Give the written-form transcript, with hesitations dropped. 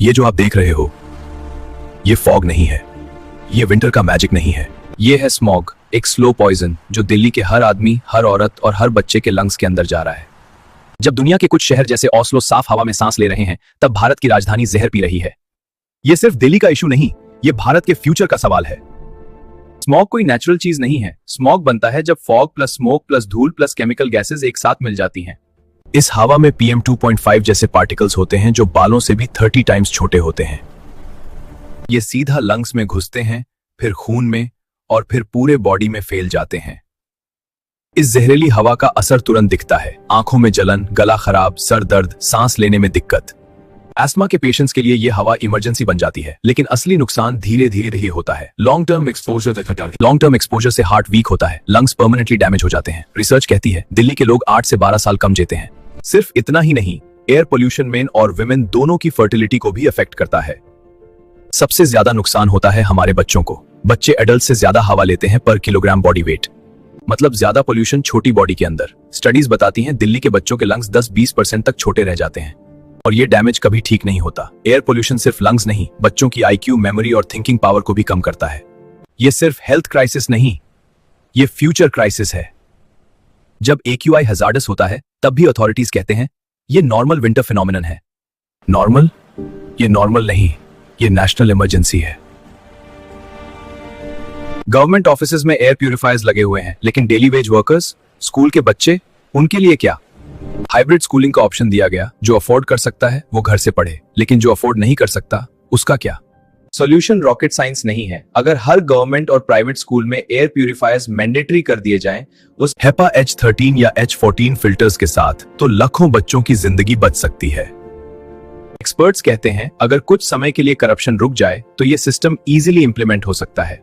ये जो आप देख रहे हो, ये फॉग नहीं है, ये विंटर का मैजिक नहीं है। ये है स्मॉग, एक स्लो पॉइजन जो दिल्ली के हर आदमी, हर औरत और हर बच्चे के लंग्स के अंदर जा रहा है। जब दुनिया के कुछ शहर जैसे ओस्लो साफ हवा में सांस ले रहे हैं, तब भारत की राजधानी जहर पी रही है। ये सिर्फ दिल्ली का इशू नहीं, ये भारत के फ्यूचर का सवाल है। स्मॉग कोई नेचुरल चीज नहीं है। स्मॉग बनता है जब फॉग प्लस स्मोक प्लस धूल प्लस केमिकल गैसेस एक साथ मिल जाती हैं। इस हवा में PM 2.5 जैसे पार्टिकल्स होते हैं जो बालों से भी 30 टाइम्स छोटे होते हैं। ये सीधा लंग्स में घुसते हैं, फिर खून में और फिर पूरे बॉडी में फैल जाते हैं। इस जहरीली हवा का असर तुरंत दिखता है, आंखों में जलन, गला खराब, सर दर्द, सांस लेने में दिक्कत। एस्मा के पेशेंट्स के लिए यह हवा इमरजेंसी बन जाती है, लेकिन असली नुकसान धीरे धीरे ही होता है। लॉन्ग टर्म एक्सपोजर से हार्ट वीक होता है, लंग्स परमानेंटली डैमेज हो जाते हैं। रिसर्च कहती है दिल्ली के लोग 8 से 12 साल कम जीते हैं। सिर्फ इतना ही नहीं, एयर पोल्यूशन मेन और विमेन दोनों की फर्टिलिटी को भी अफेक्ट करता है। सबसे ज्यादा नुकसान होता है हमारे बच्चों को। बच्चे एडल्ट से ज्यादा हवा लेते हैं पर किलोग्राम बॉडी वेट, मतलब ज्यादा पोल्यूशन छोटी बॉडी के अंदर। स्टडीज बताती हैं दिल्ली के बच्चों के लंग्स 10-20% तक छोटे रह जाते हैं और ये डैमेज कभी ठीक नहीं होता। एयर पोल्यूशन सिर्फ लंग्स नहीं, बच्चों की IQ, मेमोरी और थिंकिंग पावर को भी कम करता है। ये सिर्फ हेल्थ क्राइसिस नहीं, ये फ्यूचर क्राइसिस है। जब AQI हजार्डस होता है, तब भी अथॉरिटीज कहते हैं ये नॉर्मल विंटर फिनोमिनन है। नॉर्मल? ये नॉर्मल नहीं, ये नेशनल इमरजेंसी है। गवर्नमेंट ऑफिसेज में एयर प्यूरिफायर्स लगे हुए हैं, लेकिन डेली वेज वर्कर्स, स्कूल के बच्चे, उनके लिए क्या? हाइब्रिड स्कूलिंग का ऑप्शन दिया गया। जो अफोर्ड कर सकता है वो घर से पढ़े, लेकिन जो अफोर्ड नहीं कर सकता उसका क्या? सॉल्यूशन रॉकेट साइंस नहीं है। अगर हर गवर्नमेंट और प्राइवेट स्कूल में एयर प्यूरिफायर्स मैंडेटरी कर दिए जाएं, उस HEPA H13 या H14 फिल्टर्स के साथ, तो लाखों बच्चों की जिंदगी बच सकती है। एक्सपर्ट्स कहते हैं अगर कुछ समय के लिए करप्शन रुक जाए तो ये सिस्टम इजीली इंप्लीमेंट हो सकता है।